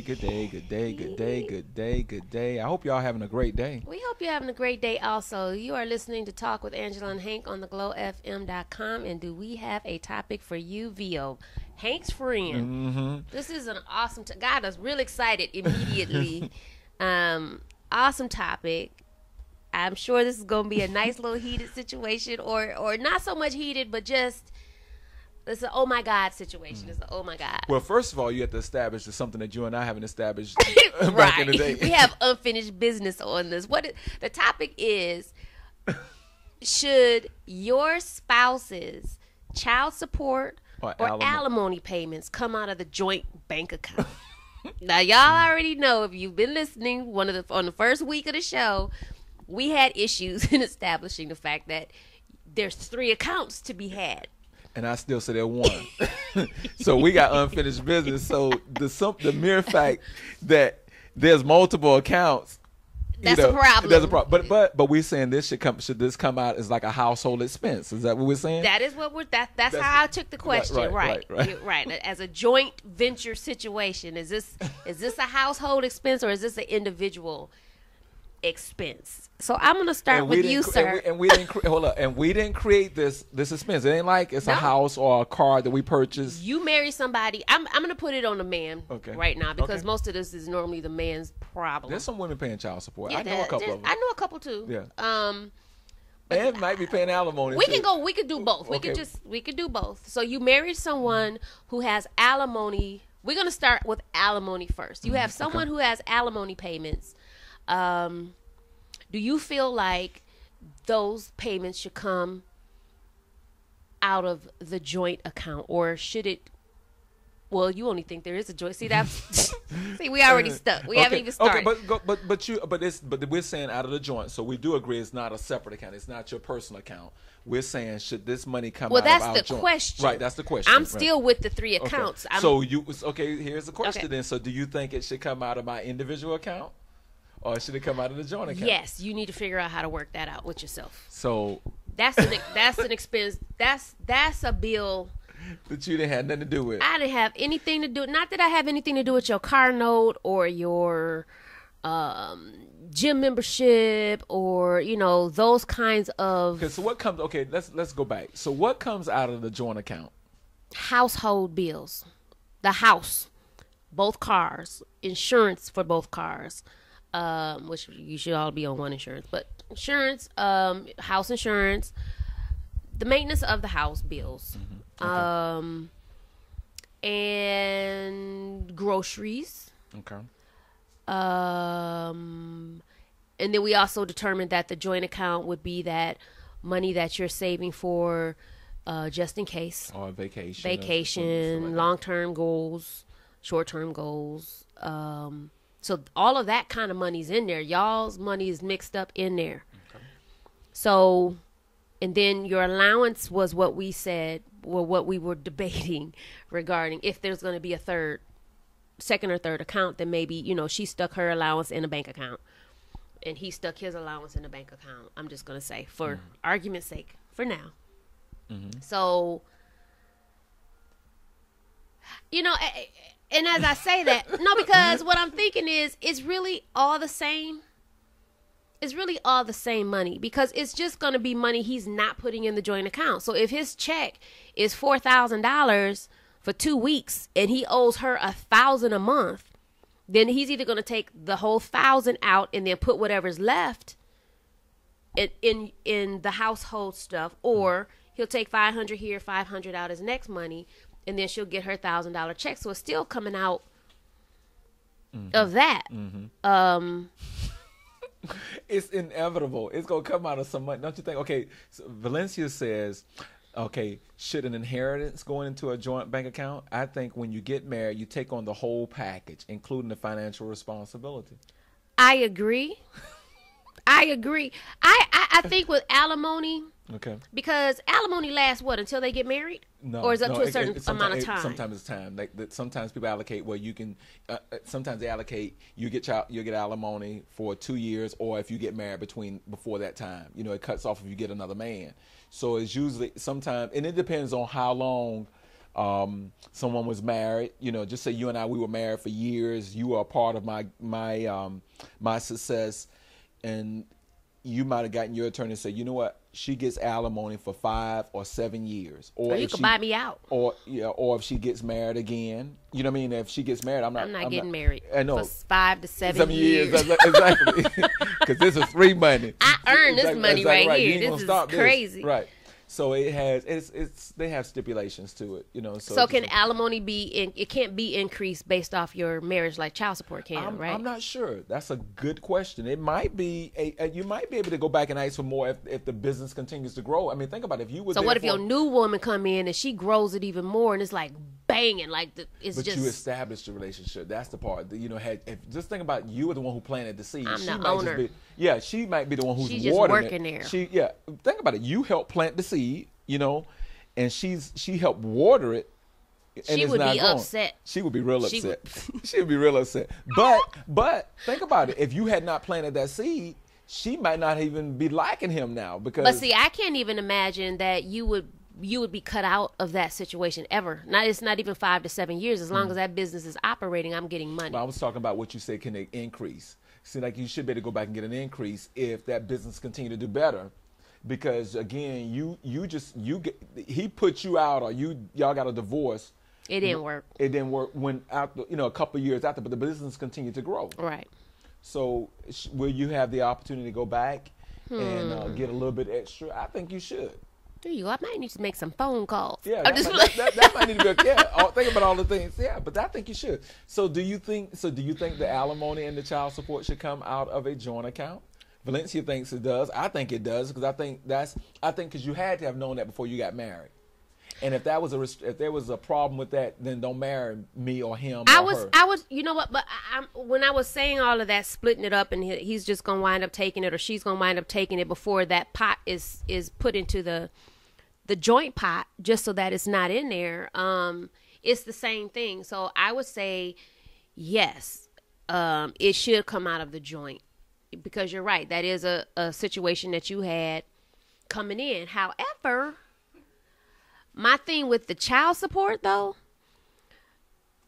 good day, good day, good day, good day, good day. I hope y'all having a great day. We hope you're having a great day also. You are listening to Talk with Angela and Hank on theglowfm.com. And do we have a topic for you via Hank's friend? Mm-hmm. This is an awesome, got us real excited immediately. Awesome topic. I'm sure this is going to be a nice little heated situation or not so much heated, but just it's an oh my God situation. It's an oh my God. Well, first of all, you have to establish something that you and I haven't established right. back in the day. We have unfinished business on this. The topic is, should your spouse's child support or alimony payments come out of the joint bank account? Now, y'all already know, if you've been listening, on the first week of the show, we had issues in establishing the fact that there's 3 accounts to be had. And I still say there one. So we got unfinished business. So the mere fact that there's multiple accounts, that's a problem. That's a problem. But we're saying should this come out as like a household expense? Is that what we're saying? That is what that's how I took the question. Right. As a joint venture situation, is this a household expense or is this an individual expense? So I'm going to start with you, sir. And we didn't create this expense. It ain't like it's a house or a car that we purchased. You marry somebody. I'm going to put it on the man right now because most of this is normally the man's problem. There's some women paying child support. Yeah, I know a couple of them. I know a couple too. Yeah. And might be paying alimony. We could do both. Okay. We could do both. So you married someone who has alimony. We're going to start with alimony first. You have someone who has alimony payments. Do you feel like those payments should come out of the joint account, or should it? Well, you only think there is a joint. See that? See, we already stuck. We haven't even started. Okay, but we're saying out of the joint. So we do agree it's not a separate account. It's not your personal account. We're saying should this money come out of our joint? Well, that's the question. Right, that's the question. I'm still with the 3 accounts. Okay. Here's the question then. So do you think it should come out of my individual account? Or should it come out of the joint account? Yes, you need to figure out how to work that out with yourself. So that's an expense. That's a bill that you didn't have nothing to do with. I didn't have anything to do. Not that I have anything to do with your car note or your gym membership or those kinds of. Okay, so what comes? Okay, let's go back. So what comes out of the joint account? Household bills, the house, both cars, insurance for both cars. Which you should all be on one insurance, but insurance, house insurance, the maintenance of the house bills, and groceries. Okay. And then we also determined that the joint account would be that money that you're saving for, just in case. Or vacation, long-term goals, short-term goals, so all of that kind of money's in there. Y'all's money is mixed up in there. Okay. So, and then your allowance was what we said, or what we were debating regarding if there's going to be a second or third account, then maybe, she stuck her allowance in a bank account and he stuck his allowance in a bank account. I'm just going to say, for argument's sake, for now. Mm-hmm. So, and as I say that, no, because what I'm thinking is, it's really all the same. It's really all the same money because it's just going to be money he's not putting in the joint account. So if his check is $4,000 for 2 weeks and he owes her $1,000 a month, then he's either going to take the whole $1,000 out and then put whatever's left in the household stuff, or he'll take $500 here, $500 out as next money. And then she'll get her $1,000 check. So it's still coming out of that. Mm-hmm. It's inevitable. It's going to come out of some money. Don't you think? Okay, so Valencia says, okay, should an inheritance go into a joint bank account? I think when you get married, you take on the whole package, including the financial responsibility. I agree. I think with alimony, okay, because alimony lasts until they get married? No, or is it up to a certain amount of time? Sometimes it's time. Sometimes people allocate where you can. Sometimes they allocate. You get alimony for 2 years, or if you get married before that time, it cuts off if you get another man. So it's usually sometimes, and it depends on how long someone was married, just say you and I, we were married for years. You are a part of my success, and you might have gotten your attorney to say, you know what, she gets alimony for 5 or 7 years, or you can buy me out, or if she gets married again, you know what I mean. If she gets married, I'm not getting married. I know, for 5 to 7 years. Exactly, because this is free money. I earn this money right here. This is crazy, right? So they have stipulations to it, So can alimony it can't be increased based off your marriage like child support can, right? I'm not sure. That's a good question. It might be you might be able to go back and ask for more if the business continues to grow. I mean, think about it. If you were so what if your new woman come in and she grows it even more and it's like banging, like but you established a relationship. That's the part that, just think about, you were the one who planted the seed. I'm the owner. She might be the one who's She's just watering working it. there. Think about it. You helped plant the seed, and she helped water it. And she would be upset. She would be real upset. She would be real upset. But think about it. If you had not planted that seed, she might not even be liking him now. But see, I can't even imagine that you would be cut out of that situation ever. It's not even 5 to 7 years. As long as that business is operating, I'm getting money. Well, I was talking about what you said, can they increase? See, like, you should be able to go back and get an increase if that business continue to do better. Because again, he put you out, or y'all got a divorce. It didn't work. It didn't work when after a couple of years after, but the business continued to grow. Right. So will you have the opportunity to go back and get a little bit extra? I think you should. There you go. I might need to make some phone calls. Yeah, that might need to be. Yeah, think about all the things. Yeah, but I think you should. So do you think the alimony and the child support should come out of a joint account? Valencia thinks it does. I think it does, because I think because you had to have known that before you got married. And if there was a problem with that, then don't marry me or him. I was, you know what? But when I was saying all of that, splitting it up, and he's just gonna wind up taking it, or she's gonna wind up taking it before that pot is put into the joint pot, just so that it's not in there. It's the same thing. So I would say yes, it should come out of the joint, because you're right. That is a situation that you had coming in. However, my thing with the child support, though,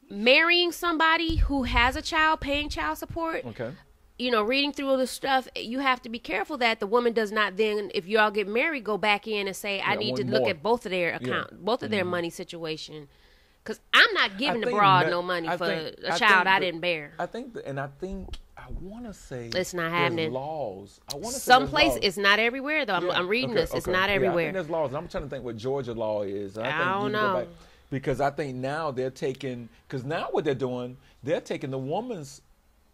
marrying somebody who has a child, paying child support, okay, reading through all the stuff, you have to be careful that the woman does not then, if y'all get married, go back in and say, I need to look at both of their account, both of their money situation. Because I'm not giving the broad no money for a child I didn't bear. I want to say it's not happening. Laws. Some places, it's not everywhere though. I'm reading this. It's not everywhere. I think there's laws. I'm trying to think what Georgia law is. I don't know. Because I think now because now what they're doing, they're taking the woman's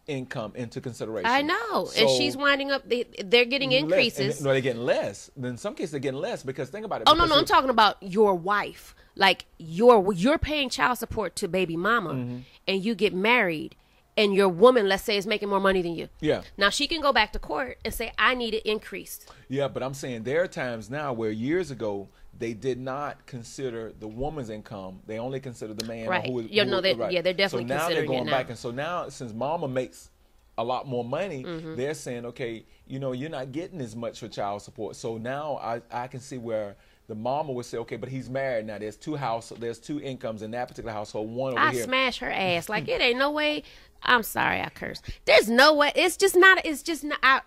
income into consideration. I know, and she's winding up. They're getting increases. No, they're getting less. In some cases, they're getting less, because think about it. Oh no, I'm talking about your wife. Like you're paying child support to baby mama, and you get married. And your woman, let's say, is making more money than you. Yeah. Now she can go back to court and say, I need it increased. Yeah, but I'm saying there are times now where years ago they did not consider the woman's income. They only considered the man. Right. Right. They're definitely considering it now. So now they're going back. And so now, since mama makes a lot more money, they're saying, okay, you're not getting as much for child support. So now I can see where the mama would say, okay, but he's married now. There's two incomes in that particular household. One over here. I smash her ass. Like, it ain't no way. I'm sorry, I cursed. There's no way. It's just not.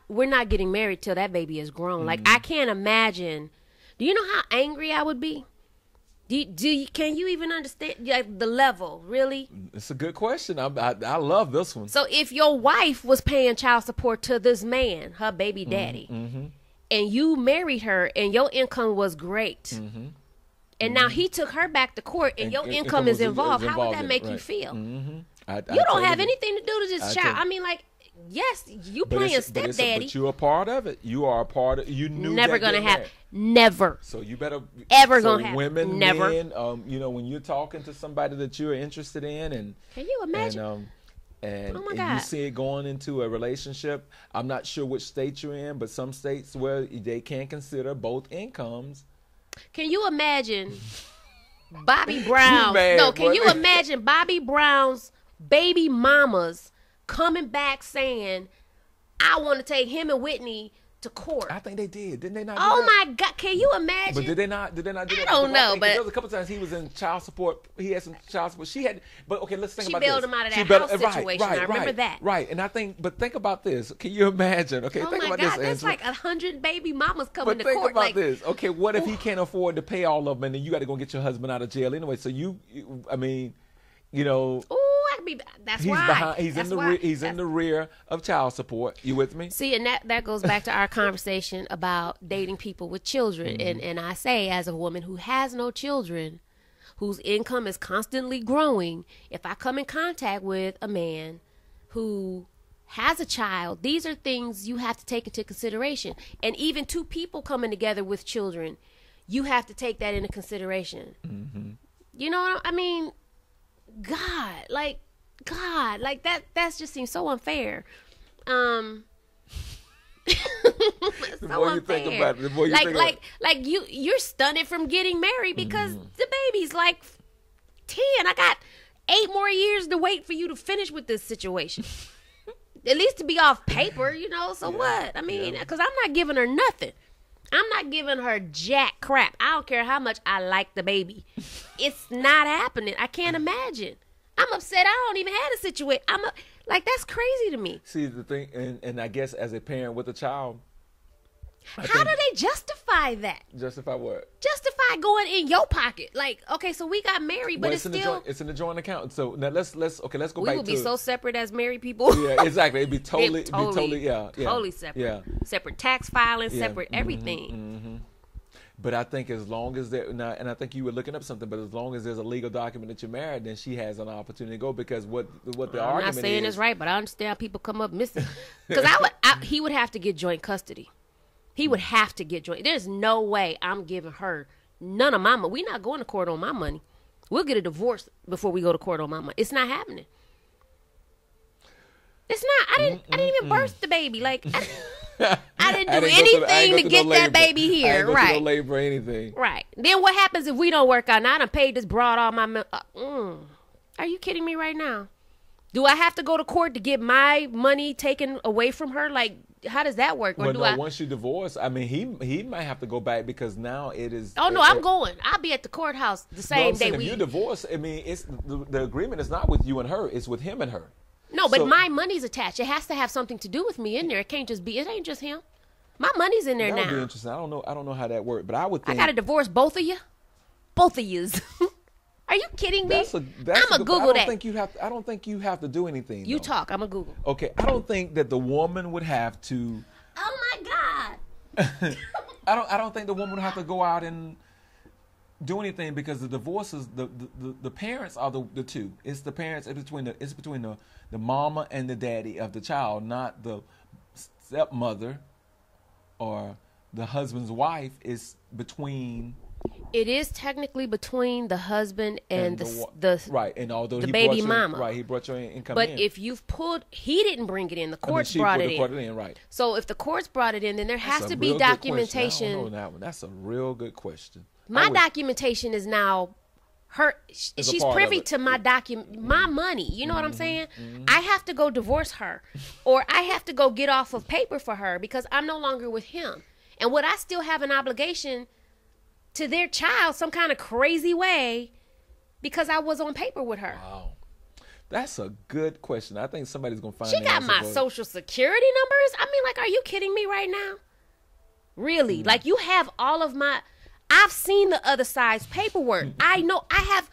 We're not getting married till that baby is grown. Like, I can't imagine. Do you know how angry I would be? Can you even understand the level? Really? It's a good question. I love this one. So if your wife was paying child support to this man, her baby daddy, and you married her, and your income was great, and now he took her back to court, and your income is involved, how would that make you feel? You don't have anything to do to this child. I mean, like, yes, you playing stepdaddy. But you're a part of it. You are a part of it. You knew never gonna happen. Never. So you better ever gonna happen. Women, never. Men, when you're talking to somebody that you're interested in, and can you imagine? And you see it going into a relationship. I'm not sure which state you're in, but some states where they can consider both incomes. Can you imagine Bobby Brown? Can you imagine Bobby Brown's baby mamas coming back saying, I want to take him and Whitney to court. I think they did. Didn't they not? Oh my God! Can you imagine? But did they not? Did they not do that? I don't know, but there was a couple times he was in child support. He had some child support. She had, but okay, let's think about this. this. She bailed him out of that house situation. I remember that. Right, and I think, but think about this. Can you imagine? Okay, think about this. There's like 100 baby mamas coming to court. But think about this. Okay, what if he can't afford to pay all of them, and then you got to go get your husband out of jail anyway? So I mean, you know. That's why. He's in the rear of child support. You with me? See, and that goes back to our conversation about dating people with children. And I say, as a woman who has no children, whose income is constantly growing, if I come in contact with a man who has a child, these are things you have to take into consideration. And even two people coming together with children, you have to take that into consideration. Mm-hmm. You know what I mean? God, that just seems so unfair. The more you think about it, the more you think about it. You're stunted from getting married because the baby's like 10. I got 8 more years to wait for you to finish with this situation. At least to be off paper, you know. So what? I mean, because I'm not giving her nothing. I'm not giving her jack crap. I don't care how much I like the baby. It's not happening. I can't imagine. I'm upset. I don't even have a situation. That's crazy to me. See, the thing, and I guess as a parent with a child, how do they justify that? Justify what? Justify going in your pocket. Like, okay, so we got married, but it's still it's in the joint account. So now let's go back to. We would be so separate as married people. Yeah, exactly. It'd be totally separate. Yeah. Separate tax filing, separate everything. Mm-hmm. But I think as long as and I think you were looking up something, but as long as there's a legal document that you're married, then she has an opportunity to go, because what the argument is. I'm not saying it's right, but I understand people come up missing. Because he would have to get joint custody. He would have to get joint. There's no way I'm giving her none of my money. We're not going to court on my money. We'll get a divorce before we go to court on my money. It's not happening. It's not. I didn't even birth the baby. Like, I didn't do anything to get that baby here. Right. No labor or anything. Right. Then what happens if we don't work out? Now I done paid this broad all my Are you kidding me right now? Do I have to go to court to get my money taken away from her? Like, how does that work? Or once you divorce, I mean, he might have to go back, because now it is. Oh no, I'm going. I'll be at the courthouse the same day. If you divorce, I mean, it's the agreement is not with you and her; it's with him and her. No, but my money's attached. It has to have something to do with me in there. It can't just be. It ain't just him. My money's in there now. That would be interesting. I don't know how that worked, but I would think I got to divorce both of you. Both of yous. Are you kidding me? I'm a Google that. I don't think you have to do anything. You talk. I'm a Google. Okay, I don't think that the woman would have to. Oh my God. I don't think the woman would have to go out and do anything, because the divorce is the parents are the two. It's the parents. It's between the mama and the daddy of the child, not the stepmother or the husband's wife. Is between. It is technically between the husband and the right, and although the baby mama, right, he brought your income. But in. if you've he didn't bring it in. The courts brought it in. Right. So if the courts brought it in, then there has to be documentation. I don't know that one. That's a real good question. My documentation is now her. She's privy to my my money. You know what I'm saying? Mm-hmm. I have to go divorce her, or I have to go get off of paper for her, because I'm no longer with him. And would I still have an obligation to their child some kind of crazy way because I was on paper with her? Wow. That's a good question. I think somebody's going to find She got my social security numbers? I mean, like, are you kidding me right now? Really? Like, you have all of my... I've seen the other side's paperwork. I know. I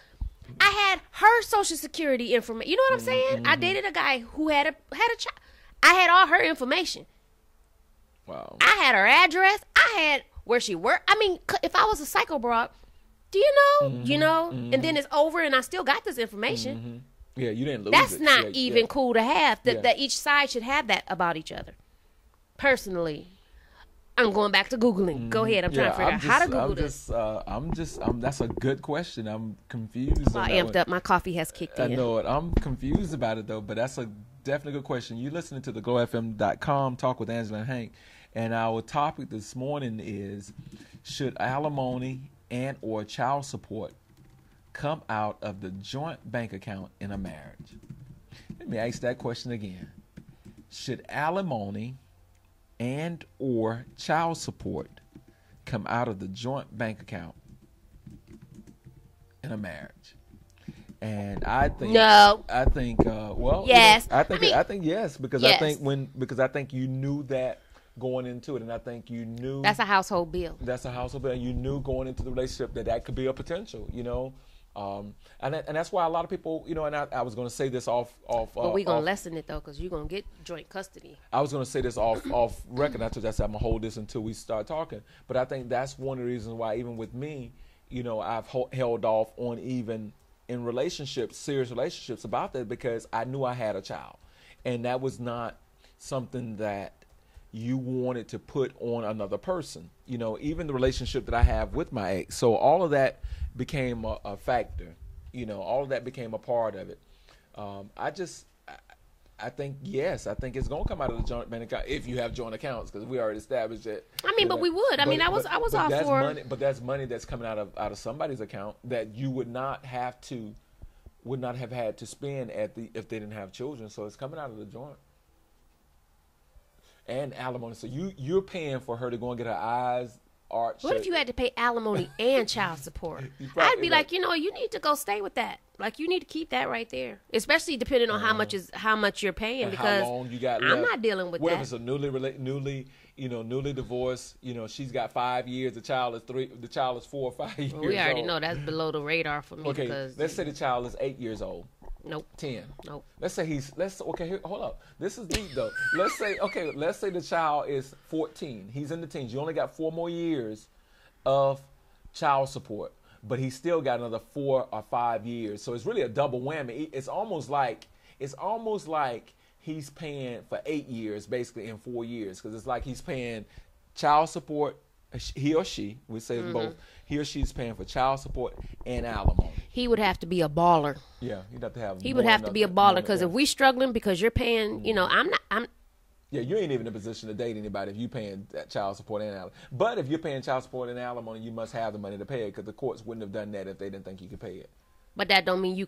had her social security information. You know what I'm saying? Mm-hmm. I dated a guy who had a child. I had all her information. Wow. I had her address. I had where she worked. I mean, if I was a psycho broad, do you know? Mm-hmm. You know? Mm-hmm. And then it's over and I still got this information. Mm-hmm. Yeah, you didn't lose That's it. not even cool to have. That each side should have that about each other. Personally. I'm going back to Googling. Go ahead. I'm trying to figure out how to Google this. That's a good question. I'm confused. I amped up. My coffee has kicked in. I know it. I'm confused about it, though, but that's a definitely good question. You're listening to the GlowFM.com Talk with Angela and Hank, and our topic this morning is, should alimony and or child support come out of the joint bank account in a marriage? Let me ask that question again. Should alimony and or child support come out of the joint bank account in a marriage? And I think No. I think well, Yes. I think I mean, I think yes, because yes. I think you knew that going into it, and I think you knew That's a household bill. that's a household bill, and you knew going into the relationship that could be a potential, and that's why a lot of people, and I was going to say this off. But we're going to lessen it, though, because you're going to get joint custody. I was going to say this off record. I said I'm going to hold this until we start talking. But I think that's one of the reasons why, even with me, I've held off on even in relationships, serious relationships about that, because I knew I had a child. And that was not something that you wanted to put on another person. Even the relationship that I have with my ex. So all of that became a factor. All of that became a part of it. I think, yes, I think it's going to come out of the joint bank account if you have joint accounts, because we already established that. I mean, but we would. I was all that's for money, but that's money that's coming out of somebody's account that you would not have had to spend if they didn't have children. So it's coming out of the joint. And alimony. So you're paying for her to go and get her eyes arched. What if you had to pay alimony and child support? I'd be like, you need to go stay with that. Like, you need to keep that right there, especially depending on how much you're paying, because how long you got I'm left. not dealing with what that. What if it's a newly divorced? She's got 5 years. The child is 3. The child is 4 or 5 years. Well, we already old. know that's below the radar for me. Okay, because let's say the child is 8 years old. Nope. 10. Nope. Let's say hold up. This is deep though. let's say the child is 14. He's in the teens. You only got 4 more years of child support, but he's still got another 4 or 5 years. So it's really a double whammy. It's almost like he's paying for 8 years basically in 4 years, because it's like he's paying child support. He or she, we say both. He or she's paying for child support and alimony. He would have to be a baller. Yeah, he'd have to have. He would have to be a baller, because if we struggling because you're paying, I'm. Yeah, you ain't even in a position to date anybody if you paying that child support and alimony. But if you're paying child support and alimony, you must have the money to pay it, because the courts wouldn't have done that if they didn't think you could pay it. But that don't mean you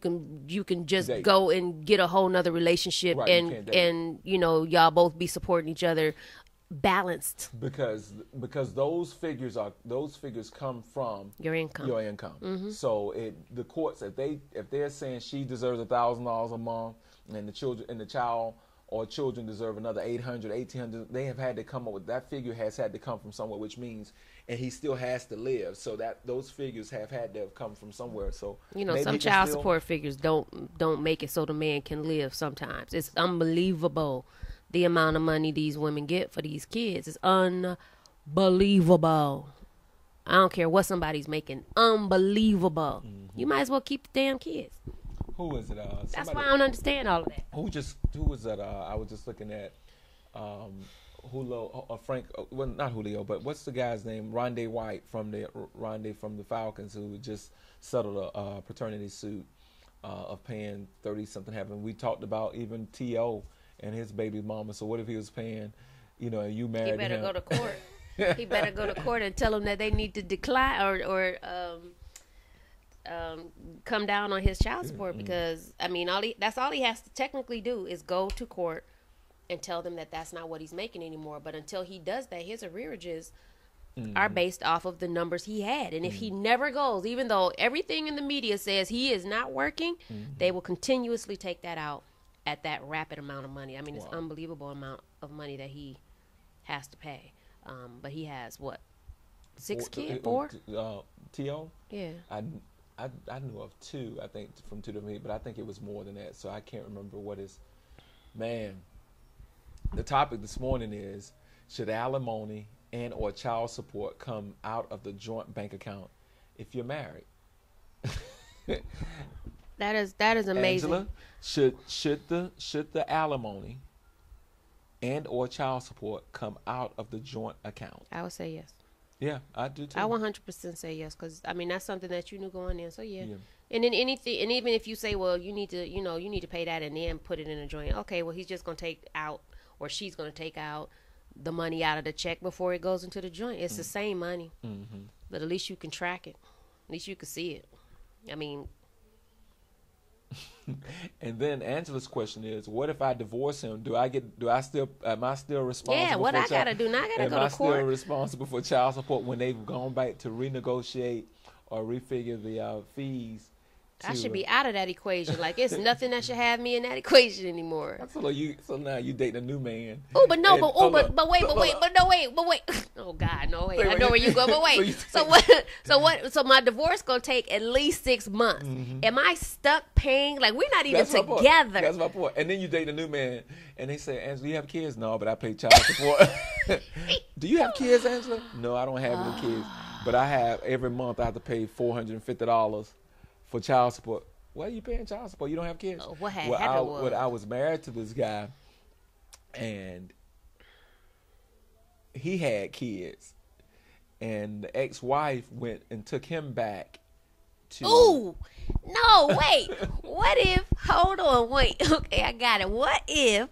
can just go and get a whole nother relationship, right, and y'all both be supporting each other. Balanced, because those figures come from your income. Mm-hmm. So the courts, if they're saying she deserves $1,000 a month, and the child or children deserve another $800, $1,800, they have had to come up with that figure. Has had to come from somewhere, which means, and he still has to live. So that those figures have had to have come from somewhere. So some child support figures don't make it so the man can live. Sometimes it's unbelievable. The amount of money these women get for these kids is unbelievable. I don't care what somebody's making. Unbelievable. Mm-hmm. You might as well keep the damn kids. Who is it? That's why I don't understand all of that. Who was that? I was just looking at Julio, Frank. Well, not Julio, but what's the guy's name? Rondé White from the Falcons, who just settled a paternity suit of paying 30-something. Having we talked about even T.O. and his baby mama. So what if he was paying, and you married him? He better go to court. He better go to court and tell them that they need to decline or come down on his child support, because that's all he has to technically do is go to court and tell them that that's not what he's making anymore. But until he does that, his arrearages are based off of the numbers he had. And if he never goes, even though everything in the media says he is not working, they will continuously take that out at that rapid amount of money. I mean, it's unbelievable amount of money that he has to pay. But he has what? 6 kids? 4? T.O.? Yeah. I knew of 2, I think, from 2 different, but I think it was more than that. So I can't remember what is. Man, the topic this morning is, should alimony and or child support come out of the joint bank account if you're married? That is amazing. Angela, should the alimony and or child support come out of the joint account? I would say yes. Yeah, I do too. I 100% say yes, because that's something that you knew going in. So yeah. And then anything, and even if you say, well, you need to pay that and then put it in a joint. Okay, well, he's just gonna take out, or she's gonna take out the money out of the check before it goes into the joint. It's the same money, but at least you can track it. At least you can see it. I mean, And then Angela's question is, what if I divorce him? Am I still responsible? Yeah, what for I gotta do? Now I gotta go to Am I court. still responsible for child support when they've gone back to renegotiate or refigure the fees? I should be out of that equation. Like, it's nothing that should have me in that equation anymore. So now you dating a new man. Oh, but no, And- but wait. Oh God, no wait. I know where you go, but wait. So my divorce gonna take at least 6 months. Am I stuck paying? Like, we're not even That's my point. together. That's my point. And then you date a new man, and they say, Angela, do you have kids? No, but I pay child support. Do you have kids, Angela? No, I don't have any kids. But I have, every month I have to pay $450 for child support. Why are you paying child support? You don't have kids? What happened was, I was married to this guy, and he had kids. And the ex-wife went and took him back to... ooh, no, wait. What if, hold on, wait. Okay, I got it. What if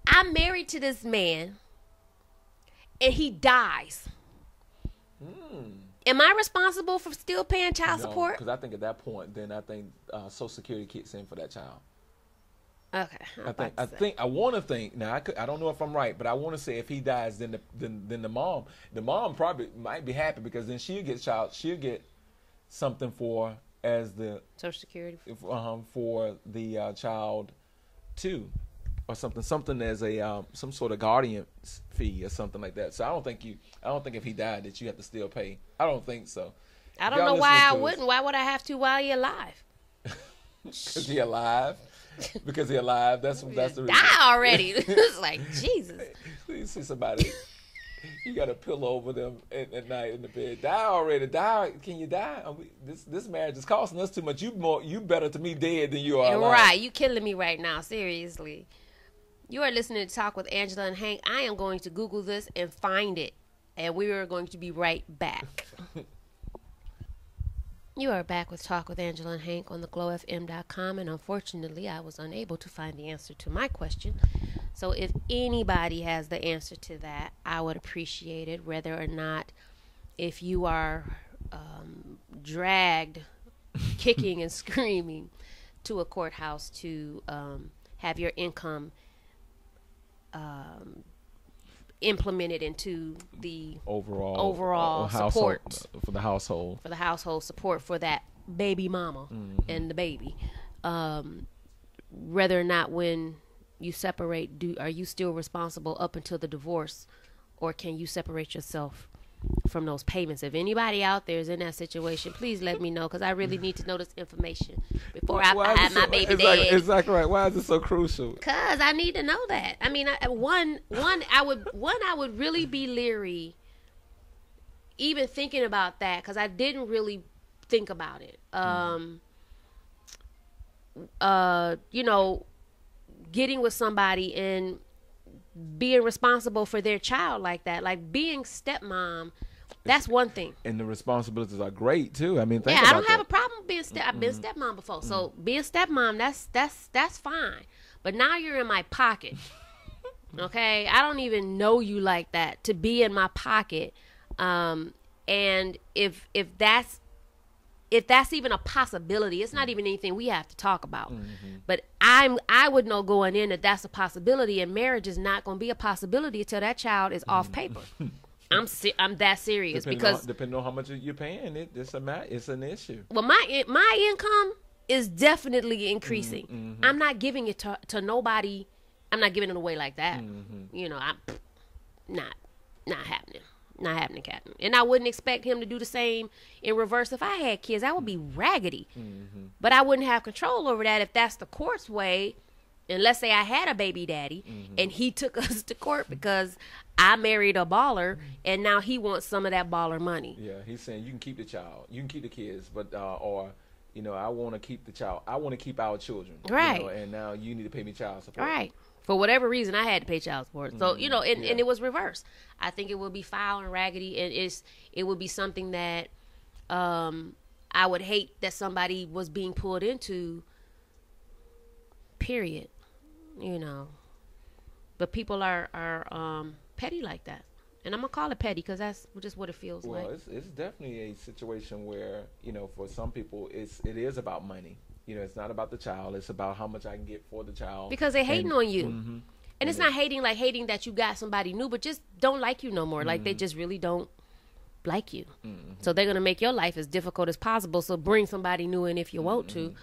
I'm married to this man and he dies? Am I responsible for still paying child support? Because I think at that point, then I think Social Security kicks in for that child. Okay. I want to think. Now I don't know if I'm right, but I want to say if he dies, then the mom probably might be happy because then she'll get something for as the Social Security for the child too, or something as a some sort of guardian fee or something like that. So I don't think if he died that you have to still pay. I don't think so. I don't know why I wouldn't. Why would I have to while you're alive? Because he alive. Because he alive. That's the reason. Die already. It's like, Jesus. You see somebody, you got a pillow over them at night in the bed. Die already. Die. Can you die? This marriage is costing us too much. You better to me dead than you are alive. Right. You killing me right now. Seriously. You are listening to Talk with Angela and Hank. I am going to Google this and find it. And we are going to be right back. You are back with Talk with Angela and Hank on theglowfm.com, and unfortunately I was unable to find the answer to my question. So if anybody has the answer to that, I would appreciate it, whether or not if you are dragged kicking and screaming to a courthouse to have your income implemented into the overall support for the household support for that baby mama and the baby, whether or not when you separate, are you still responsible up until the divorce, or can you separate yourself from those payments? If anybody out there is in that situation, please let me know, because I really need to know this information before I have my baby dead. Exactly right. Why is it so crucial? Because I need to know that. I mean, I would really be leery even thinking about that, because I didn't really think about it. You know, getting with somebody and being responsible for their child like that, like being stepmom, that's one thing. And the responsibilities are great too. I mean, I don't have a problem being I've been stepmom before, so being stepmom, that's fine. But now you're in my pocket. Okay, I don't even know you like that to be in my pocket. And if that's even a possibility, it's not even anything we have to talk about. But I would know going in that that's a possibility, and marriage is not going to be a possibility until that child is off paper. I'm that serious, because depending on how much you're paying, it's an issue. Well, my income is definitely increasing. I'm not giving it to nobody. I'm not giving it away like that. You know, I'm not happening. Not happening, Captain. And I wouldn't expect him to do the same in reverse. If I had kids, I would be raggedy. But I wouldn't have control over that if that's the court's way. And let's say I had a baby daddy and he took us to court because I married a baller, and now he wants some of that baller money. Yeah, he's saying you can keep the child, you can keep the kids, but or you know, I want to keep the child. I want to keep our children. Right. You know, and now you need to pay me child support. Right. For whatever reason, I had to pay child support. So, you know, and it was reversed. I think it would be foul and raggedy, and it would be something that I would hate that somebody was being pulled into, period. You know. But people are petty like that. And I'm gonna call it petty because that's just what it feels Well, like. it's definitely a situation where, for some people, it is about money. It's not about the child. It's about how much I can get for the child. Because they're hating on you. Mm-hmm. And it's not hating that you got somebody new, but just don't like you no more. Like they just really don't like you. Mm-hmm. So they're gonna make your life as difficult as possible. So bring somebody new in if you want to.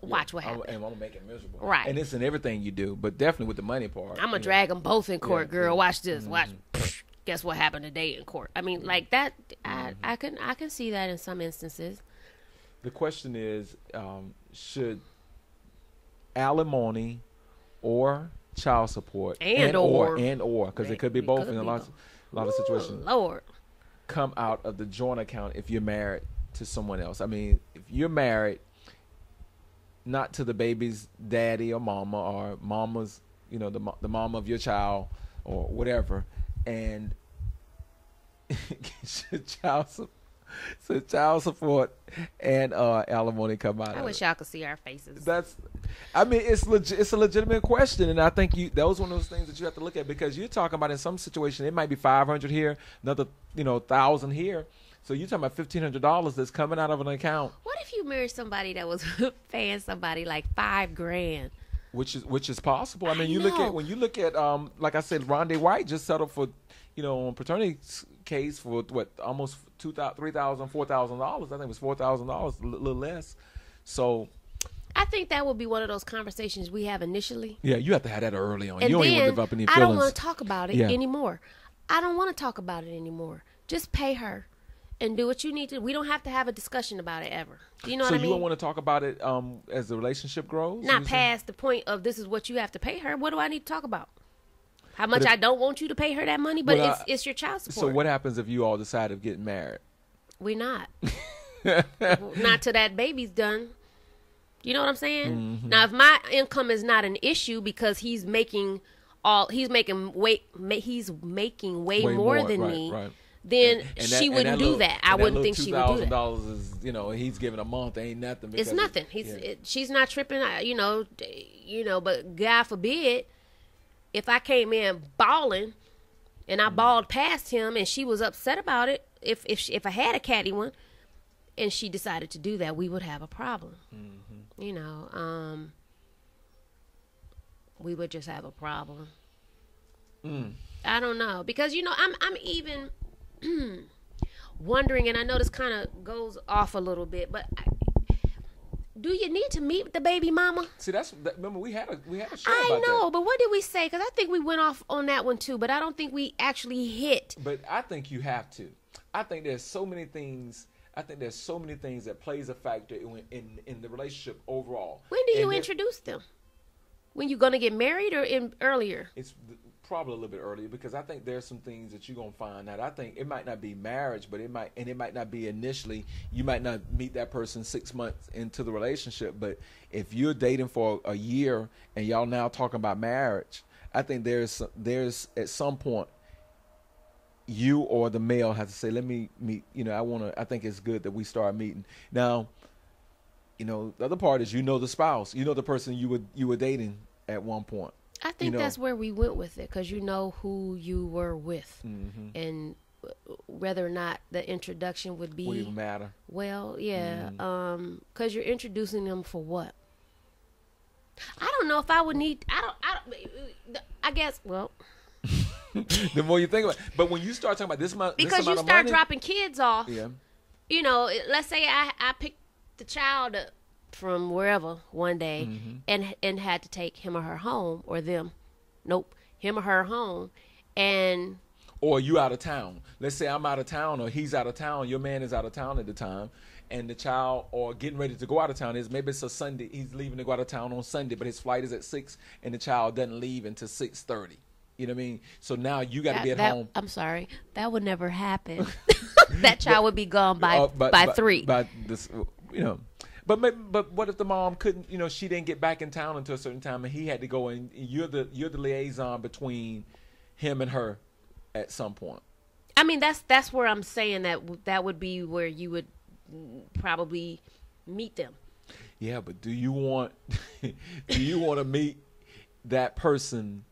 Watch what happens. And I'm gonna make it miserable. Right. And it's in everything you do, but definitely with the money part. I'm gonna drag them both in court, girl. Yeah. Watch this. Watch. Guess what happened today in court? I mean, like that. I can see that in some instances. The question is, should alimony or child support or because it could be both in a lot of situations. Lord, come out of the joint account if you're married to someone else. I mean, if you're married, not to the baby's daddy or mama or mama's, the mama of your child or whatever, and child support and alimony come out. I wish y'all could see our faces. It's a legitimate question, and I think that was one of those things that you have to look at, because you're talking about in some situation it might be $500 here, another $1,000 here. So you're talking about $1,500 that's coming out of an account. What if you married somebody that was paying somebody like $5,000? Which is possible. I mean, when you look at like I said, Rondé White just settled for, on paternity case for what, almost $2,000, $3,000, $4,000. I think it was $4,000, a little less. So I think that would be one of those conversations we have initially. Yeah, you have to have that early on. And you don't even develop any feelings. I don't want to talk about it anymore. I don't want to talk about it anymore. Just pay her and do what you need to. We don't have to have a discussion about it ever. Do you know what I mean? So you don't want to talk about it as the relationship grows? Not past the point of this is what you have to pay her. What do I need to talk about? How much I don't want you to pay her that money, but it's your child support. So what happens if you all decide of getting married? We're not. Not till that baby's done. You know what I'm saying? Mm-hmm. Now, if my income is not an issue because he's making way more than me. Right. Then she wouldn't do that. I wouldn't think she would do that. $2,000 is, he's giving a month ain't nothing. It's nothing. She's not tripping. But God forbid, if I came in balling, and I balled past him, and she was upset about it, if I had a catty one, and she decided to do that, we would have a problem. Mm-hmm. We would just have a problem. I don't know, because I'm even wondering, and I know this kind of goes off a little bit, but do you need to meet the baby mama? See, remember we had a show I about know, that. but what did we say? Because I think we went off on that one too, but I don't think we actually hit. But I think you have to. I think there's so many things. That plays a factor in the relationship overall. When do you introduce them? When you gonna get married or earlier? It's probably a little bit earlier, because I think there's some things that you're gonna find out. I think it might not be marriage, but it might not be initially. You might not meet that person 6 months into the relationship, but if you're dating for a year and y'all now talking about marriage, I think there's at some point you or the male has to say, let me meet. I think it's good that we start meeting now. The other part is the spouse, the person you were dating at one point. I think that's where we went with it, because who you were with, and whether or not the introduction would even matter. Well, yeah, because you're introducing them for what? I don't know if I would need. I guess. Well, the more you think about it, but when you start talking about this amount, because you start dropping kids off. Yeah. Let's say I picked the child up from wherever one day, and had to take him or her home, or them. Nope, him or her home, and. Or you out of town. Let's say I'm out of town, or he's out of town. Your man is out of town at the time, and the child, or getting ready to go out of town, maybe it's a Sunday. He's leaving to go out of town on Sunday, but his flight is at 6, and the child doesn't leave until 6:30. You know what I mean? So now you got to be at home. I'm sorry, that would never happen. That child would be gone by 3. By this, But what if the mom couldn't? She didn't get back in town until a certain time, and he had to go. And you're the liaison between him and her at some point. I mean, that's where I'm saying that would be where you would probably meet them. Yeah, but do you want to meet that person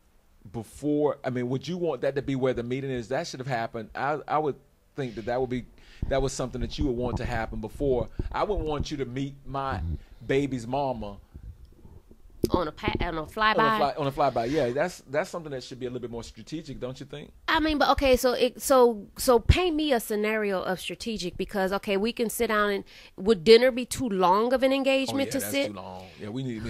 before? I mean, would you want that to be where the meeting is? That should have happened. I would think that was something that you would want to happen before. I wouldn't want you to meet my baby's mama on a flyby. On a flyby, yeah. That's something that should be a little bit more strategic, don't you think? I mean, but okay, so paint me a scenario of strategic, because okay, we can sit down and would dinner be too long of an engagement to sit? Too long. Yeah, we need.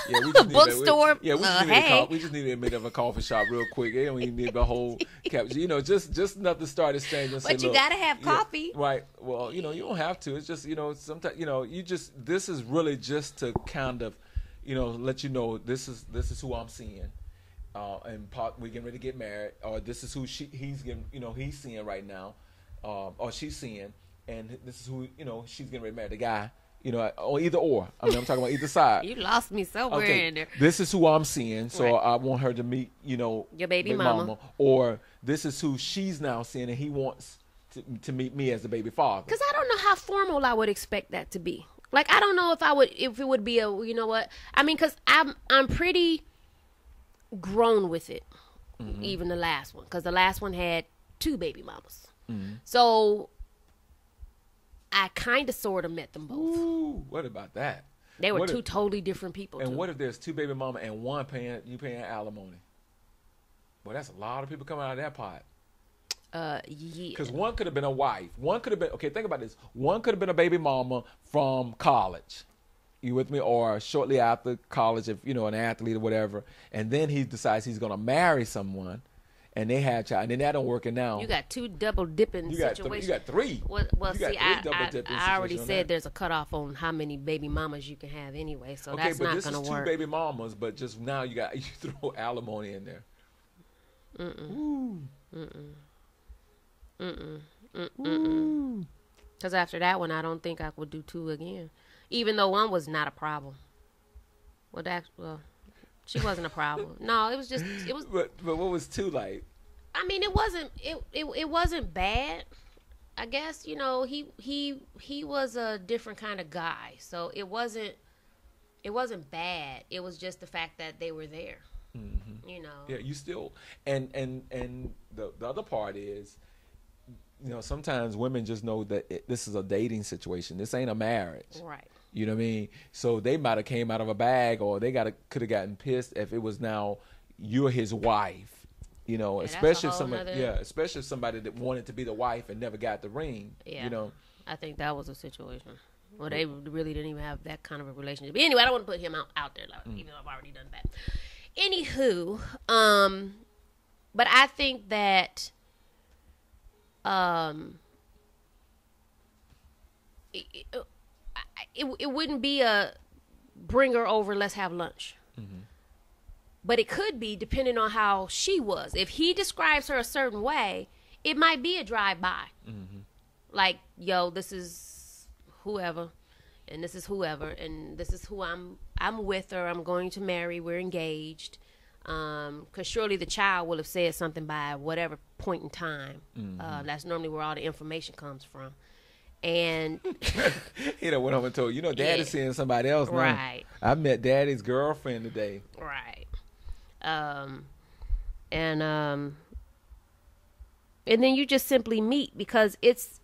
Yeah, we just need bookstore. We just need a bit of a coffee shop real quick. They don't even need the whole caption. You know, just enough to start exchange. But you gotta have coffee, right? Well, you know, you don't have to. It's just, you know, sometimes, you know, this is really just to kind of, you know, let you know this is who I'm seeing, and we getting ready to get married, or this is who he's getting, you know, he's seeing right now, or she's seeing, and this is who, you know, she's getting ready to marry, the guy, you know, or either or. I mean, I'm talking about either side. You lost me somewhere in there. This is who I'm seeing, so right. I want her to meet, you know, your baby mama, or this is who she's now seeing, and he wants to meet me as the baby father. Because I don't know how formal I would expect that to be. Like, I don't know if it would be a, you know what? I mean, because I'm pretty grown with it, even the last one. Because the last one had 2 baby mamas. Mm-hmm. So, I kind of sort of met them both. Ooh, what about that? They were two totally different people, and what if there's 2 baby mama and one paying alimony? Well, that's a lot of people coming out of that pot. Yeah. Because one could have been a wife. One could have been, okay, think about this. One could have been a baby mama from college. You with me? Or shortly after college, if, you know, an athlete or whatever. And then he decides he's going to marry someone. And they had a child. And then that don't work now. You got 2 double dipping situations. You got 3. Well, see, I already said there's a cutoff on how many baby mamas you can have anyway. So that's not going to work. Okay, but this is 2 baby mamas. But just now you throw alimony in there. Ooh. Because after that one, I don't think I would do 2 again, even though one was not a problem. Well, she wasn't a problem. No, it was. But what was 2 like? I mean, it wasn't bad. I guess, you know, he was a different kind of guy, so it wasn't bad. It was just the fact that they were there. Mm-hmm. You know. Yeah, you still and the other part is, you know, sometimes women just know that this is a dating situation. This ain't a marriage. Right. You know what I mean? So they might have came out of a bag, or they could have gotten pissed if it was now you're his wife. You know, yeah, especially if somebody that wanted to be the wife and never got the ring. Yeah. You know. I think that was a situation. Well, they really didn't even have that kind of a relationship. But anyway, I don't want to put him out there, even though I've already done that. Anywho, but I think that it wouldn't be a bring her over, let's have lunch. Mm-hmm. But it could be, depending on how she was. If he describes her a certain way, it might be a drive-by. Mm-hmm. Like, yo, this is whoever, and this is whoever, and this is who I'm with her, I'm going to marry, we're engaged. Because surely the child will have said something by whatever point in time. Mm-hmm. That's normally where all the information comes from. And he done went home and told, you know, Daddy's seeing somebody else now. Right. I met Daddy's girlfriend today. Right. And then you just simply meet, because it's,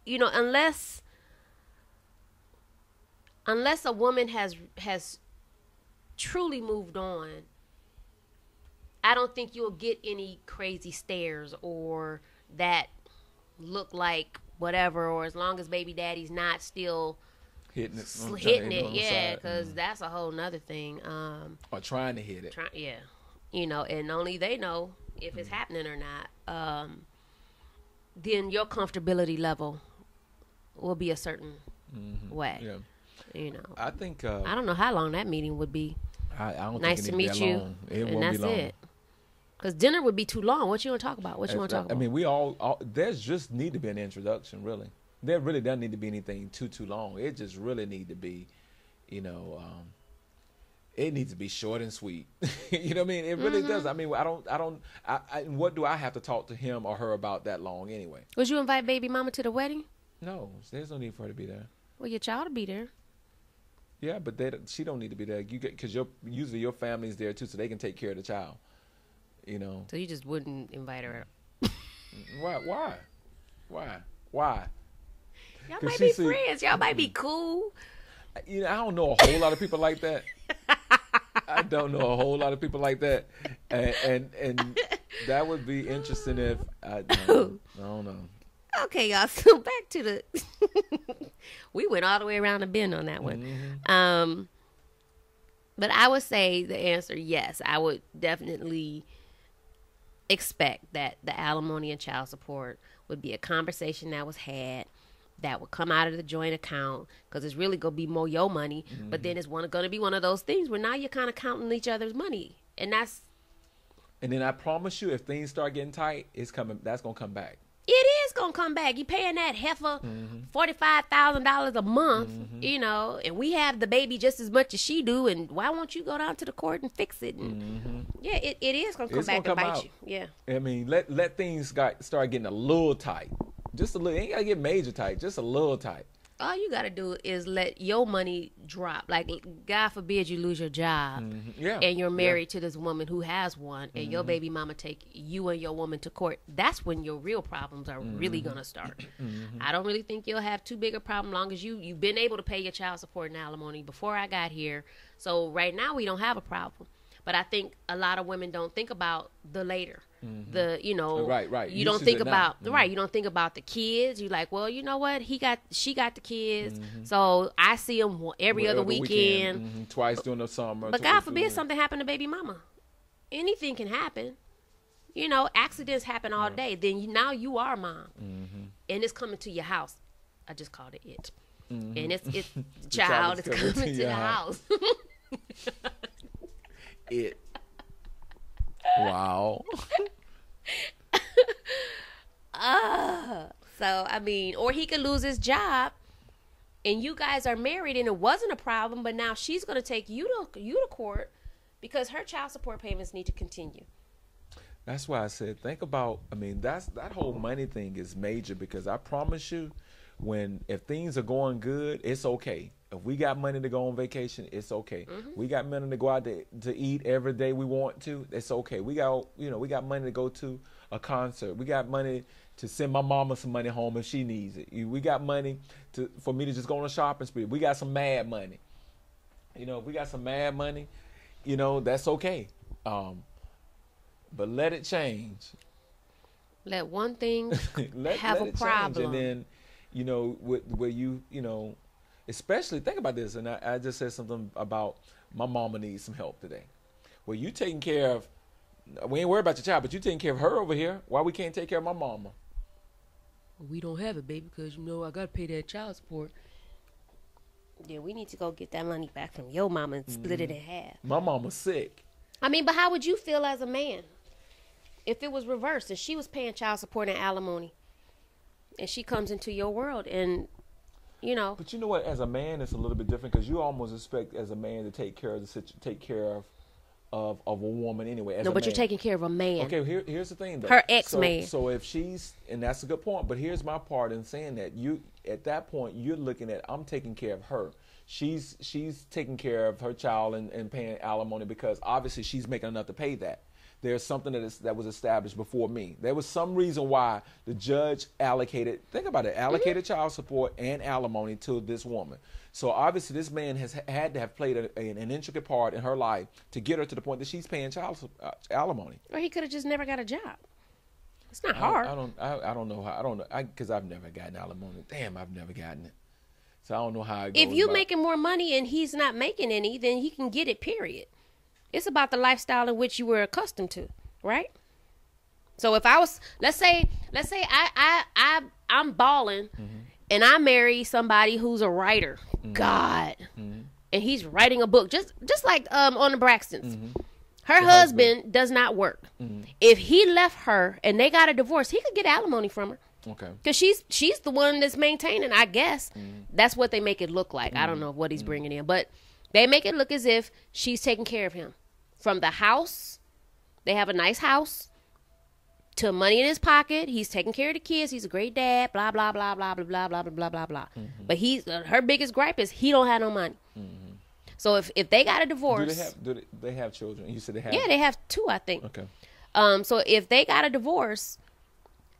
you know, unless a woman has truly moved on, I don't think you'll get any crazy stares or that look like whatever, or as long as baby daddy's not still hitting it, yeah, because that's a whole nother thing. Or trying to hit it. Yeah. You know, and only they know if it's happening or not. Then your comfortability level will be a certain way. Yeah. You know. I think I don't know how long that meeting would be. I don't nice think to meet you. Long. It and won't that's be long. it. Because dinner would be too long. What you want to talk about? I mean, we all there's just need to be an introduction, really. There really doesn't need to be anything too long. It just really need to be, you know, it needs to be short and sweet. You know what I mean? It really does. I mean, what do I have to talk to him or her about that long anyway? Would you invite baby mama to the wedding? No, there's no need for her to be there. Well, your child will be there. Yeah, but she don't need to be there. You because usually your family's there too, so they can take care of the child. You know. So you just wouldn't invite her out. Why? Y'all might be friends. Y'all might be cool. You know, I don't know a whole lot of people like that. I don't know a whole lot of people like that, and that would be interesting if I don't know. Okay, y'all. So back to the. We went all the way around the bend on that one. Mm-hmm. But I would say the answer, yes. I would definitely expect that the alimony and child support would be a conversation that was had, that would come out of the joint account, because it's really going to be more your money. Mm-hmm. But then it's going to be one of those things where now you're kind of counting each other's money. And then I promise you, if things start getting tight, that's going to come back. It is going to come back. You're paying that heifer $45,000 a month, you know, and we have the baby just as much as she do. And why won't you go down to the court and fix it? And yeah, it is going to come back and bite you. Yeah. I mean, let things start getting a little tight. Just a little. Ain't got to get major tight. Just a little tight. All you got to do is let your money drop. Like, God forbid you lose your job and you're married to this woman who has one, and your baby mama take you and your woman to court. That's when your real problems are really going to start. I don't really think you'll have too big a problem long as you've been able to pay your child support and alimony before I got here. So right now we don't have a problem. But I think a lot of women don't think about the later. The, you know, right. You don't think about you don't think about the kids. You're like, well, you know what? She got the kids, so I see them every other weekend, twice during the summer. But God forbid something happened to baby mama. Anything can happen. You know, accidents happen all day. Then now you are mom, and it's coming to your house. I just called it. And it's the child is coming to the house. It. Wow. So I mean, or he could lose his job, and you guys are married, and it wasn't a problem, but now she's going to take you to court because her child support payments need to continue. That's why I said, think about. I mean, that whole money thing is major, because I promise you, if things are going good, it's okay. If we got money to go on vacation, it's okay. We got money to go out to eat every day we want to, it's okay. We got money to go to a concert. We got money to send my mama some money home if she needs it. We got money for me to just go on a shopping spree. We got some mad money. You know, if we got some mad money, you know, that's okay. But let it change. Let one thing have a problem. And then, you know, where you know, especially, think about this, and I just said something about my mama needs some help today. Well, you taking care of, we ain't worried about your child, but you taking care of her over here. Why we can't take care of my mama? We don't have it, baby, because, you know, I got to pay that child support. Yeah, we need to go get that money back from your mama and split it in half. My mama's sick. I mean, but how would you feel as a man if it was reversed, if she was paying child support and alimony, and she comes into your world and, you know. But you know what? As a man, it's a little bit different, because you almost expect as a man to take care of a woman anyway. No, but you're taking care of a man. Okay, here's the thing, though. Her ex-man. So if she's, and that's a good point, but here's my part in saying that. At that point, you're looking at, I'm taking care of her. She's taking care of her child and paying alimony, because obviously she's making enough to pay that. There's something that was established before me. There was some reason why the judge allocated child support and alimony to this woman. So obviously this man has had to have played an intricate part in her life to get her to the point that she's paying alimony. Or he could have just never got a job. It's not hard. I don't know how. Because I've never gotten alimony. Damn, I've never gotten it. So I don't know how it goes. If you're making more money and he's not making any, then he can get it, period. It's about the lifestyle in which you were accustomed to, right? So if I was, let's say I'm balling, and I marry somebody who's a writer, and he's writing a book, just like on the Braxtons. Her husband does not work. If he left her and they got a divorce, he could get alimony from her. Okay. Because she's the one that's maintaining, I guess. That's what they make it look like. I don't know what he's bringing in, but they make it look as if she's taking care of him. From the house, they have a nice house, to money in his pocket. He's taking care of the kids. He's a great dad, blah, blah, blah, blah, blah, blah, blah, blah, blah, blah. But her biggest gripe is he don't have no money. So if they got a divorce. Do they have children? You said they have? Yeah, they have 2, I think. Okay. So if they got a divorce,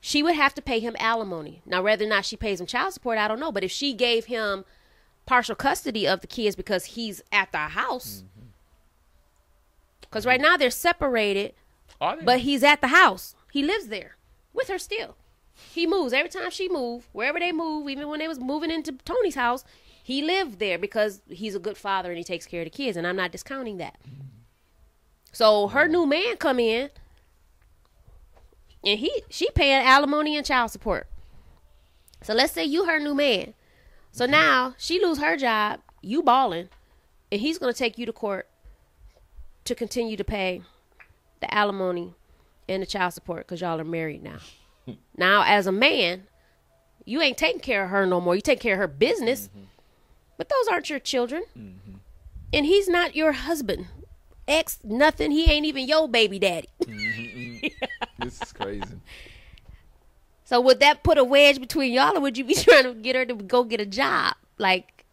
she would have to pay him alimony. Now, whether or not she pays him child support, I don't know. But if she gave him partial custody of the kids because he's at the house, because right now they're separated, but he's at the house. He lives there with her still. He moves every time she moves, wherever they move. Even when they was moving into Tony's house, he lived there because he's a good father and he takes care of the kids. And I'm not discounting that. So her new man come in, and she paying alimony and child support. So let's say you her new man. So now she lose her job, you balling, and he's gonna take you to court to continue to pay the alimony and the child support because y'all are married now. Now, as a man, you ain't taking care of her no more. You take care of her business, but those aren't your children, and he's not your husband. Ex nothing. He ain't even your baby daddy. This is crazy. So would that put a wedge between y'all, or would you be trying to get her to go get a job? Like,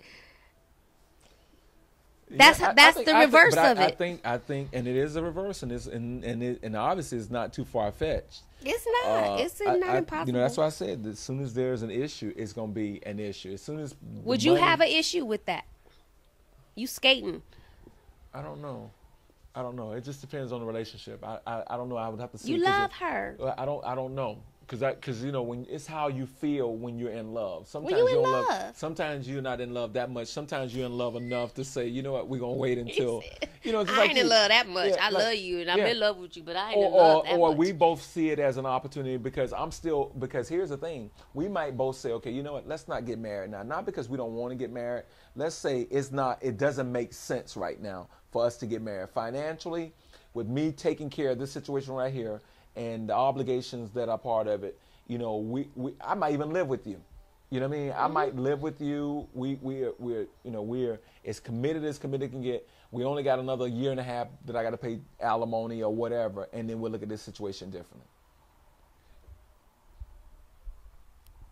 that's the reverse of it. I think, and it is a reverse, and obviously it's not too far fetched. It's not. It's not impossible. You know, that's why I said that as soon as there's an issue, it's gonna be an issue. As soon as would you have an issue with that? You skating? I don't know. It just depends on the relationship. I don't know. I would have to see. You love her. I don't know. Because you know, when it's how you feel when you're in love. Sometimes when you in don't love. Sometimes you're not in love that much. Sometimes you're in love enough to say, you know what, we're gonna wait until. You know, I ain't in love that much. I love you and I'm in love with you, but I ain't in love that much. Or we both see it as an opportunity because because here's the thing, we might both say, okay, you know what, let's not get married now. Not because we don't want to get married. Let's say it doesn't make sense right now for us to get married financially. With me taking care of this situation right here and the obligations that are part of it. You know, I might even live with you. You know what I mean? I might live with you. We're as committed can get. We only got another year and a half that I got to pay alimony or whatever, and then we'll look at this situation differently.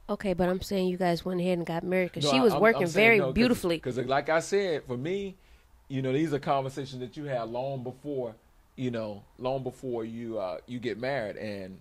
Okay, but I'm saying you guys went ahead and got married because she was working very beautifully. Because like I said, for me, you know, these are conversations that you had long before you get married, and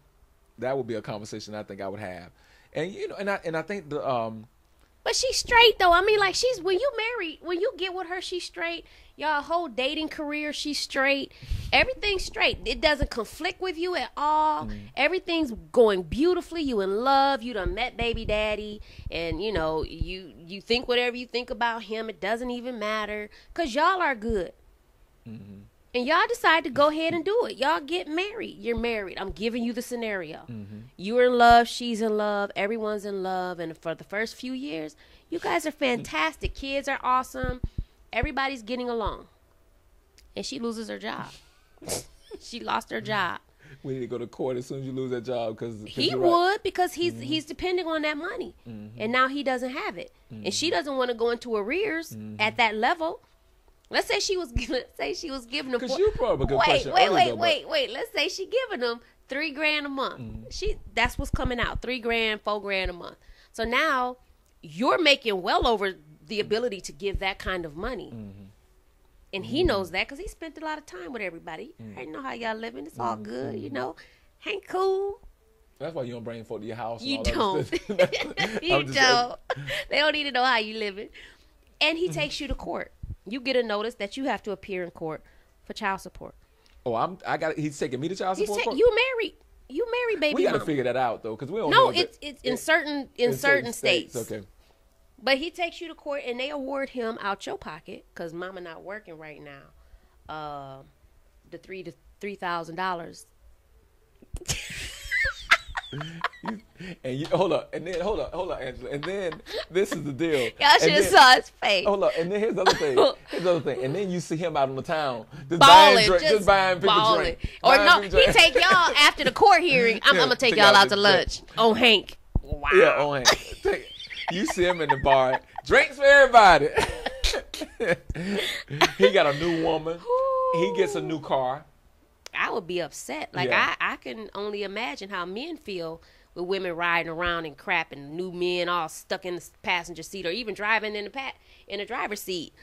that would be a conversation I think I would have. And you know, and I think but she's straight though. I mean, like, when you get with her, she's straight. Y'all whole dating career, she's straight. Everything's straight. It doesn't conflict with you at all. Everything's going beautifully. You in love. You done met baby daddy, and you know you think whatever you think about him. It doesn't even matter because y'all are good. And y'all decide to go ahead and do it. Y'all get married. You're married. I'm giving you the scenario. You're in love. She's in love. Everyone's in love. And for the first few years, you guys are fantastic. Kids are awesome. Everybody's getting along. And she loses her job. She lost her job. We need to go to court as soon as you lose that job. He would because he's depending on that money. And now he doesn't have it. And she doesn't want to go into arrears at that level. Let's say she was giving him. Because you brought up a good question. Wait. Let's say she giving him $3,000 a month. That's what's coming out. $3,000, $4,000 a month. So now you're making well over the ability to give that kind of money, and he knows that because he spent a lot of time with everybody. I know how y'all living. It's all good, you know. Hank cool. That's why you don't bring folk to your house. You don't. You don't. They don't need to know how you living. And he takes you to court. You get a notice that you have to appear in court for child support. Oh, he's taking me to child support. You married, baby. We got to figure that out though, because we don't. No, it's in certain states. Okay. But he takes you to court, and they award him out your pocket because Mama not working right now. The $3,000. Hold up, Angela, and then this is the deal. Y'all should have saw his face. Hold up, and then here's the other thing. And then you see him out on the town, just buying people drink. Or no, he take y'all after the court hearing. I'm gonna take y'all out to lunch. On Hank. Wow. Yeah, on Hank. You see him in the bar, drinks for everybody. He got a new woman. He gets a new car. I would be upset. Like, I can only imagine how men feel with women riding around and crap and new men all stuck in the passenger seat or even driving in the driver's seat.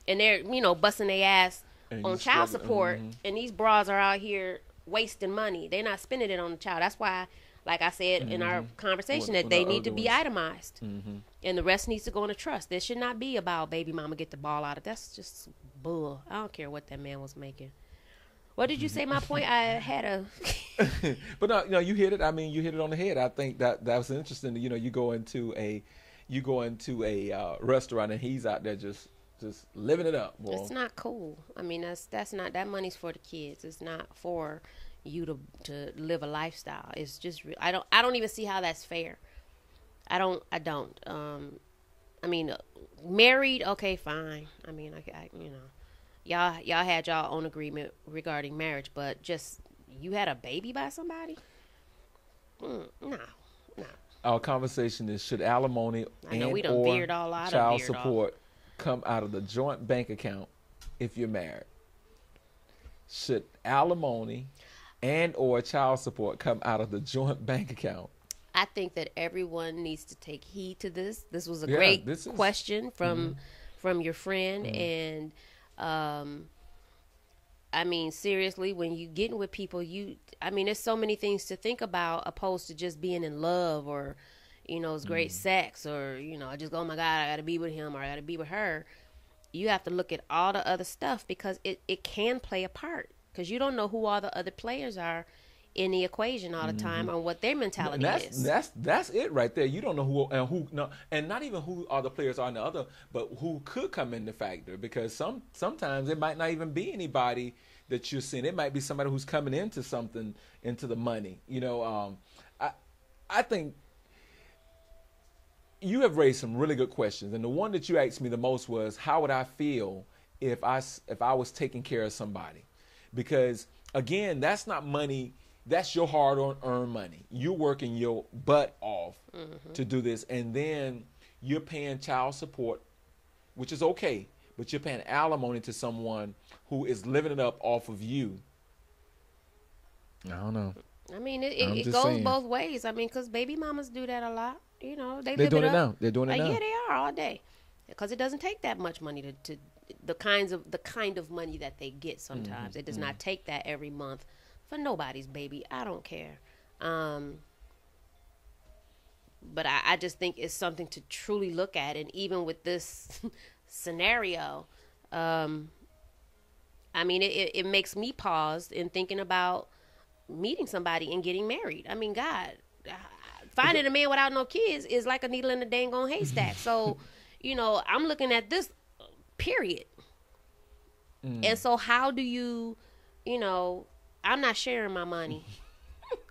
And they're, busting their ass on child support. And these bras are out here wasting money. They're not spending it on the child. That's why, like I said in our conversation, that With they our need to other be ones. itemized. And the rest needs to go in a trust. There should not be about baby mama get the ball out of. That's just bull. I don't care what that man was making. What did you say? My point. I had a. But no, you hit it. I mean, you hit it on the head. I think that was interesting. You know, you go into a restaurant and he's out there just living it up. Boy. It's not cool. I mean, that's not, that money's for the kids. It's not for you to live a lifestyle. It's just I don't even see how that's fair. I don't. I mean, married, okay, fine. I mean, I you know, y'all had y'all own agreement regarding marriage, but just you had a baby by somebody? No. Our conversation is: should alimony I know we done or veered all out. child support come out of the joint bank account if you're married? Should alimony and or child support come out of the joint bank account? I think that everyone needs to take heed to this. This was a great question from your friend, and I mean, seriously, when you getting with people, I mean, there's so many things to think about opposed to just being in love or, you know, it's great sex or, you know, I just go, oh my God, I got to be with him or I got to be with her. You have to look at all the other stuff because it can play a part because you don't know who all the other players are in the equation all the time on what their mentality is. That's it right there. You don't know and not even who all the players are in the other, but who could come in the factor because sometimes it might not even be anybody that you're seeing. It might be somebody who's coming into something, into the money. You know, I think you have raised some really good questions, and the one that you asked me the most was, how would I feel if I was taking care of somebody? Because again, that's not money. That's your hard-earned money. You're working your butt off to do this, and then you're paying child support, which is okay, but you're paying alimony to someone who is living it up off of you. I don't know. I mean, it goes both ways. I mean, because baby mamas do that a lot. You know, they're doing it now. They're doing it now. Yeah, they are all day, because it doesn't take that much money to the kind of money that they get. Sometimes it does not take that every month. For nobody's baby. I don't care. But I just think it's something to truly look at. And even with this scenario, I mean, it makes me pause in thinking about meeting somebody and getting married. I mean, God, finding a man without no kids is like a needle in a dang on haystack. So, you know, I'm looking at this, period. And so how do you know, I'm not sharing my money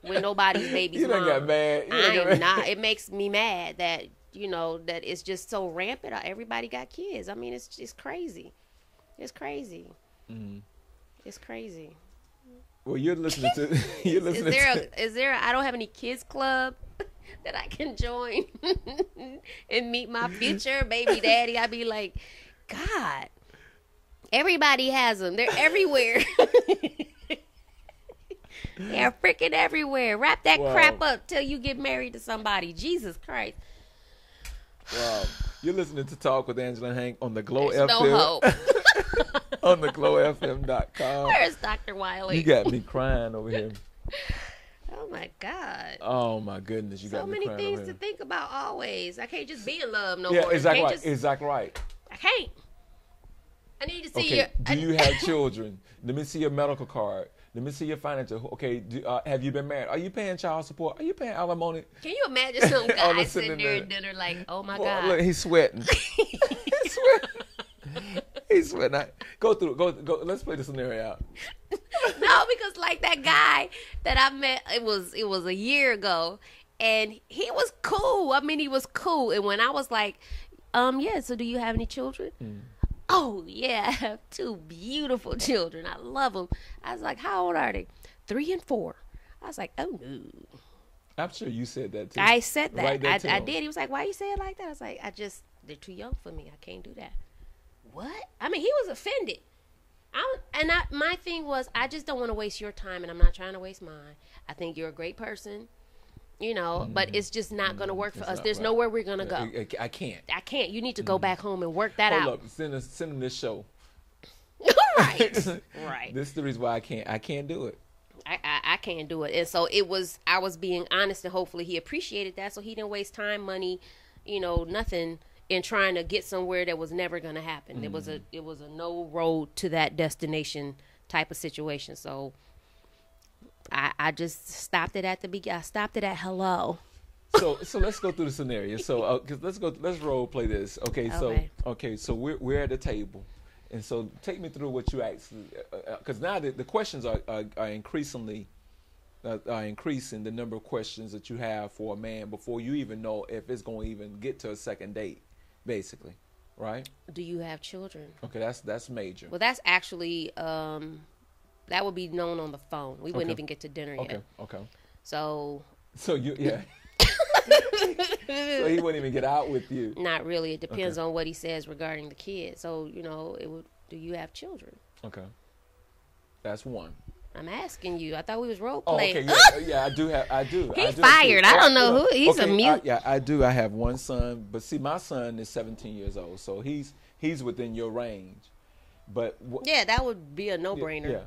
with nobody's baby's you mom. You got mad. I am not. It makes me mad that, you know, that it's just so rampant. Everybody got kids. I mean, it's crazy. It's crazy. It's crazy. Well, you're listening to. Is there? I don't have any kids club that I can join and meet my future baby daddy. I'd be like, God, everybody has them. They're everywhere. They're freaking everywhere. Wrap that crap up till you get married to somebody. Jesus Christ. Wow. You're listening to Talk with Angela and Hank on the Glow There's FM. no hope. On the glowfm.com. Where's Dr. Wiley? You got me crying over here. Oh my God. Oh my goodness. You so got me many crying things over to here. think about always. I can't just be in love no Yeah, more. exactly right. Exactly right. I can't. I need to see Okay. your. Do you have children? Let me see your medical card. Let me see your financial. Okay. Have you been married? Are you paying child support? Are you paying alimony? Can you imagine some guy sitting there at dinner like, oh my God. Look, he's sweating. He's sweating. He's sweating. Go through. Go. Let's play the scenario out. No, because like that guy that I met, it was a year ago, and he was cool. I mean, he was cool. And when I was like, yeah, so do you have any children? Oh, yeah, I have 2 beautiful children. I love them. I was like, how old are they? 3 and 4. I was like, oh, no. I'm sure you said that, too. I said that. Right I did. He was like, why you say it like that? I was like, they're too young for me. I can't do that. What? I mean, he was offended. My thing was, I just don't want to waste your time, and I'm not trying to waste mine. I think you're a great person. You know, but it's just not going to work for us. There's nowhere we're going to go. I can't. You need to go back home and work that out. Hold up. Send them this show. Right. Right. This is the reason why I can't do it. I can't do it. And so I was being honest, and hopefully he appreciated that. So he didn't waste time, money, nothing in trying to get somewhere that was never going to happen. It was a no road to that destination type of situation. So I just stopped it at the beginning. I stopped it at hello. So let's go through the scenario. So let's role play this. Okay. So we're at the table, and so take me through what you actually, because now the questions are increasing the number of questions that you have for a man before you even know if it's going to even get to a second date, basically, right? Do you have children? Okay, that's major. Well, that's actually that would be known on the phone. We wouldn't even get to dinner yet. Okay. So you yeah. So he wouldn't even get out with you. Not really. It depends on what he says regarding the kid. So, it would. Do you have children? Okay. That's one. I'm asking you. I thought we was role Oh, playing. okay. Yeah, I do. He's fired. I don't know who. He's a mute. I do. I have one son, but see, my son is 17 years old, so he's within your range. But yeah, that would be a no-brainer. Yeah.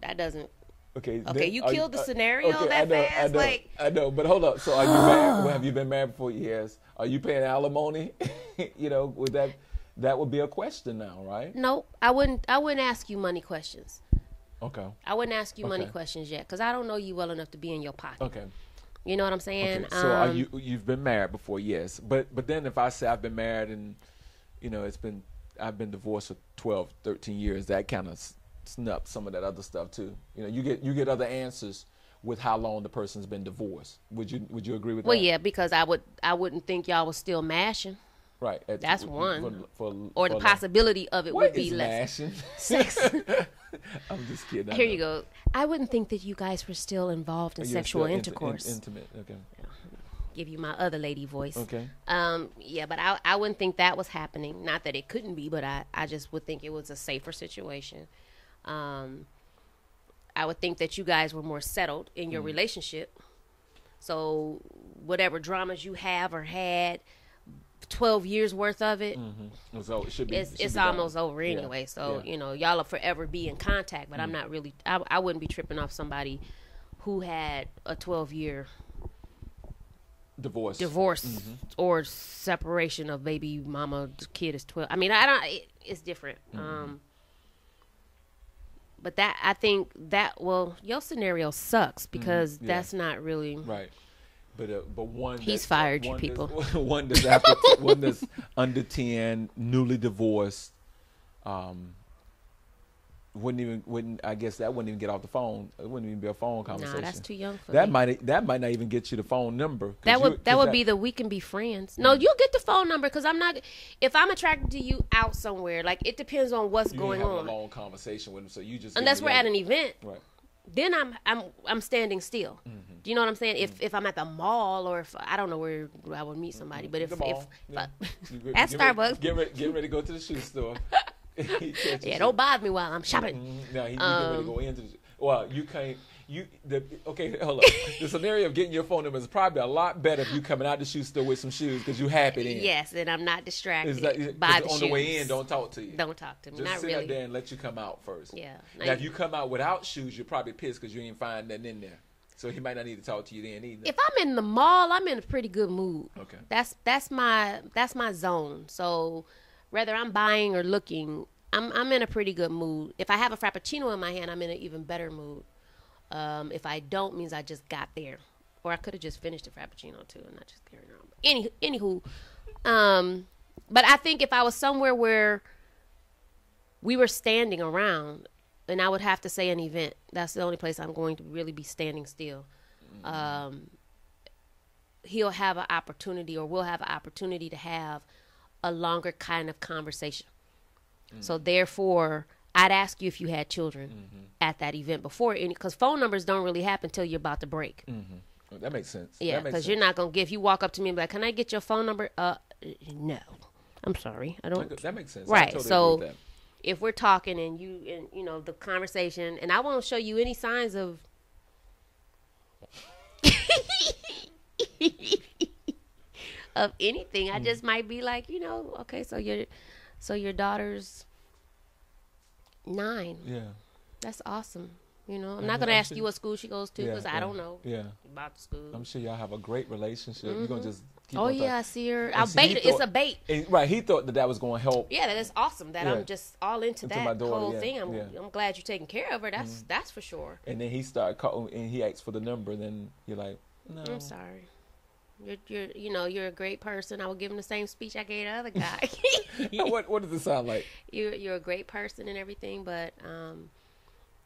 That doesn't. Okay. Okay, you killed the scenario that fast. I know, but hold up. So are you married? Well, have you been married for years? Are you paying alimony? Would that would be a question now, right? No, I wouldn't ask you money questions. Okay. I wouldn't ask you money questions yet, because I don't know you well enough to be in your pocket. Okay. You know what I'm saying? Okay. So you've been married before, yes. But then if I say I've been married and I've been divorced for 12, 13 years, that kind of snups some of that other stuff too. You get other answers with how long the person's been divorced. Would you agree with that? Well, yeah, because I wouldn't think y'all was still mashing. Right. That's one. Or the possibility of it would be less. Mashing? Sex. I'm just kidding. Here you go. I wouldn't think that you guys were still involved in sexual intercourse. Intimate. Okay. Give you my other lady voice. Okay. Yeah, but I wouldn't think that was happening. Not that it couldn't be, but I just would think it was a safer situation. I would think that you guys were more settled in your relationship. So whatever dramas you have or had, 12 years worth of it, So it should be. It's almost over anyway. Yeah. So y'all will forever be in contact. But I'm not really. I wouldn't be tripping off somebody who had a 12-year divorce or separation of baby mama. The kid is 12. I mean, it's different. But that, I think that, your scenario sucks because that's not really right. But one he's fired you people. One that's under 10, newly divorced, wouldn't I guess that wouldn't even get off the phone. It wouldn't even be a phone conversation. No, that's too young for that me. That might not even get you the phone number. That would be the we can be friends. No, you'll get the phone number because I'm not. If I'm attracted to you out somewhere, like it depends on what's going on. You have a long conversation with him, so you just unless we're at an event, right? Then I'm standing still. Do you know what I'm saying? If I'm at the mall or if I don't know where I would meet somebody, but if at Starbucks, get ready to go to the shoe store. Yeah, don't bother me while I'm shopping. Now he get ready to go into the. Well, you can't. Okay, hold up. The scenario of getting your phone number is probably a lot better if you coming out the shoe store with some shoes because you happy then. Yes, and I'm not distracted by the shoes. On the way in, don't talk to you. Don't talk to me. Just not sit really. up there and let you come out first. Yeah. Now, if you come out without shoes, you're probably pissed because you ain't find nothing in there. So he might not need to talk to you then either. If I'm in the mall, I'm in a pretty good mood. Okay. That's my zone. So whether I'm buying or looking, I'm in a pretty good mood. If I have a Frappuccino in my hand, I'm in an even better mood. If I don't, means I just got there. Or I could have just finished the Frappuccino too and not just carrying on. Anywho, but I think if I was somewhere where we were standing around, and I would have to say an event, that's the only place I'm going to really be standing still. He'll have an opportunity, or we'll have an opportunity to have a longer kind of conversation. So therefore, I'd ask you if you had children at that event before, because phone numbers don't really happen until you're about to break. That makes sense. Yeah, because you're not going to if you walk up to me and be like, can I get your phone number? No. I'm sorry. I don't. That makes sense. Right. So if we're talking and the conversation, and I won't show you any signs of of anything. I just might be like, okay, so your daughter's 9. Yeah. That's awesome. You know, I'm not going to ask you what school she goes to because I don't know about the school. I'm sure y'all have a great relationship. You're going to just keep on I see her. I'll bait it. It's a bait. Right. He thought that was going to help. Yeah, that's awesome that I'm just all into that whole thing. I'm glad you're taking care of her. That's for sure. And then he started calling, and he asked for the number. And then you're like, no. I'm sorry. You're a great person. I will give him the same speech I gave the other guy. What does it sound like? You're a great person and everything, but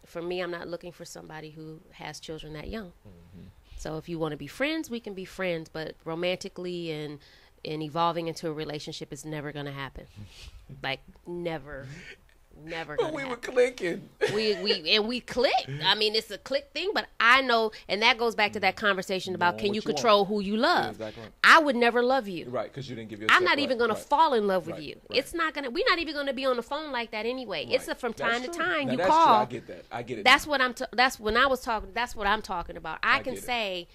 for me, I'm not looking for somebody who has children that young. Mm-hmm. So if you want to be friends, we can be friends, but romantically and evolving into a relationship is never going to happen. Like never. But we were clicking. We clicked. I mean, it's a click thing, but I know, and that goes back to that conversation about can you control who you love? Yeah, exactly. I would never love you. Right, because you didn't give yourself. I'm not even going to fall in love with you. Right. It's not going to. We're not even going to be on the phone like that anyway. Right. It's from time to time now, you call. True. I get that. I get it. That's what I'm. That's when I was talking. That's what I'm talking about. I can say,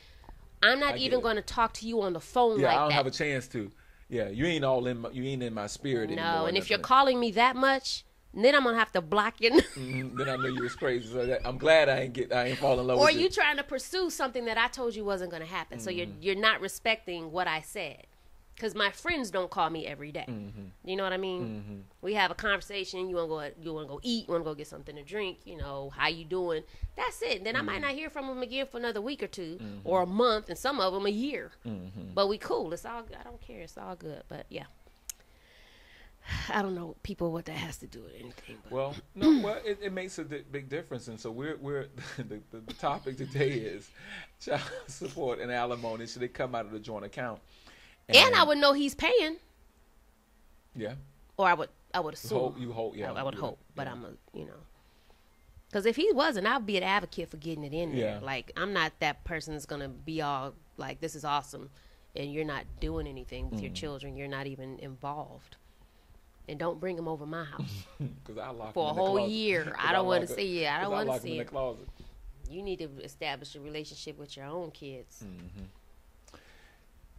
I'm not even going to talk to you on the phone like that. Yeah, I don't have a chance to. Yeah, you ain't all in. You ain't in my spirit anymore. No, and if you're calling me that much. Then I'm gonna have to block you. Then I know you was crazy. So I'm glad I ain't fall in love with you. Or you trying to pursue something that I told you wasn't gonna happen. So you're not respecting what I said. Because my friends don't call me every day. You know what I mean? We have a conversation. You wanna go eat. You wanna go get something to drink. You know, how you doing? That's it. Then I might not hear from them again for another week or two, or a month, and some of them a year. But we cool. It's all. I don't care. It's all good. But yeah. I don't know people what that has to do with anything. But. Well, it makes a big difference, and so we're the topic today is child support and alimony. Should they come out of the joint account? And I would know he's paying. Yeah. Or I would assume. You hope. Yeah. I would hope, but I'm because if he wasn't, I'd be an advocate for getting it in there. Yeah. Like I'm not that person that's gonna be all like this is awesome, and you're not doing anything with your children. You're not even involved. And don't bring them over my house I lock for a whole year. I don't want to see it. I don't want to see it. Closet. You need to establish a relationship with your own kids.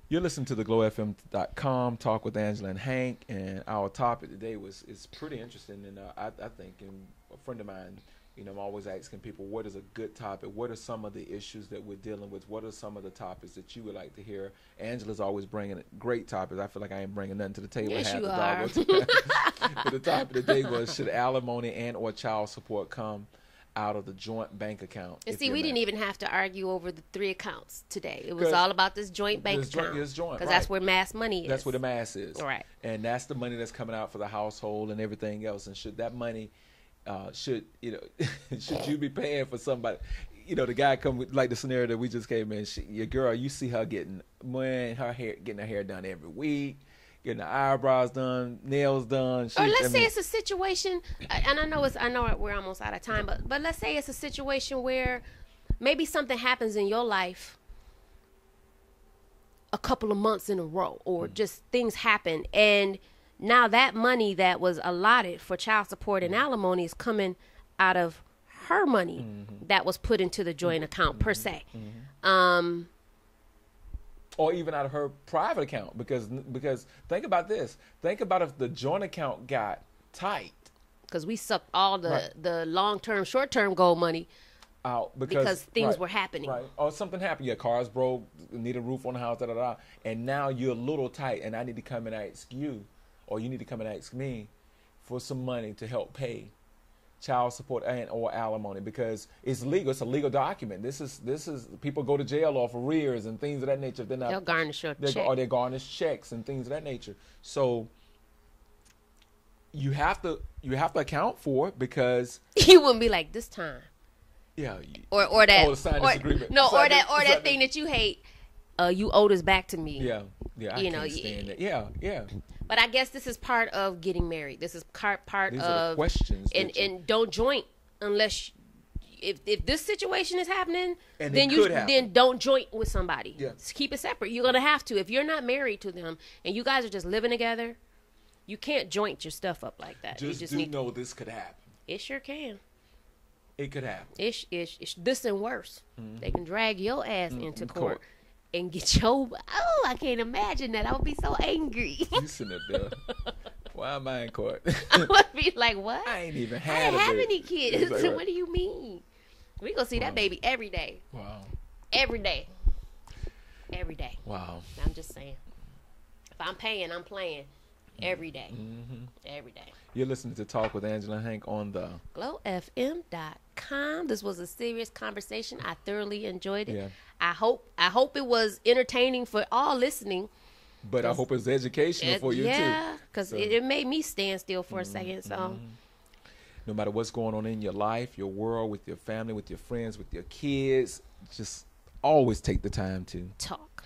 You're listening to the glowfm.com talk with Angela and Hank, and our topic today is pretty interesting. And I think, and a friend of mine, I'm always asking people, what is a good topic? What are some of the issues that we're dealing with? What are some of the topics that you would like to hear? Angela's always bringing great topics. I feel like I ain't bringing nothing to the table. Yes, you are. But the topic today was, should alimony and or child support come out of the joint bank account? And see, we didn't even have to argue over the 3 accounts today. It was all about this joint bank account. It's joint, because that's where mass money is. That's where the mass is. Right. And that's the money that's coming out for the household and everything else. And should that money... should you be paying for somebody? The guy come with, like the scenario that we just came in. Your girl, you see her getting her hair done every week, getting her eyebrows done, nails done. Or let's say it's a situation, and I know we're almost out of time, but let's say it's a situation where maybe something happens in your life a couple of months in a row, or just things happen and. Now that money that was allotted for child support and alimony is coming out of her money that was put into the joint account per se. Or even out of her private account, because think about this. Think about if the joint account got tight. Because we sucked all the long-term, short-term goal money out because things were happening. Right. Or something happened. Your car's broke, need a roof on the house, and now you're a little tight, and I need to come and ask you. Or you need to come and ask me for some money to help pay child support and or alimony, because it's legal. It's a legal document. This is people go to jail off arrears and things of that nature. They'll garnish your check. Or they garnish checks and things of that nature. So you have to account for it, because you wouldn't be like this time. Yeah. Or that sign this agreement. No, or that thing that you hate. You owe this back to me. Yeah. I can't stand it. Yeah. But I guess this is part of getting married. This is part These of are the questions. And don't joint unless if this situation is happening, and then don't joint with somebody. Yeah. Just keep it separate. You're gonna have to if you're not married to them and you guys are just living together. You can't joint your stuff up like that. Just know this could happen. It sure can. It could happen. It's this and worse. They can drag your ass into court. And get your I can't imagine that. I would be so angry. You sitting up there. Why am I in court? I would be like, what? I ain't even I didn't have any kids. Like, What do you mean? We gonna see that baby every day. Wow. Every day. Every day. Wow. I'm just saying. If I'm paying, I'm playing. Every day. Every day. You're listening to Talk with Angela and Hank on the GlowFM.com. This was a serious conversation. I thoroughly enjoyed it. Yeah. I hope it was entertaining for all listening. But I hope it's educational for you too. Yeah, because it made me stand still for a second. So no matter what's going on in your life, your world, with your family, with your friends, with your kids, just always take the time to talk.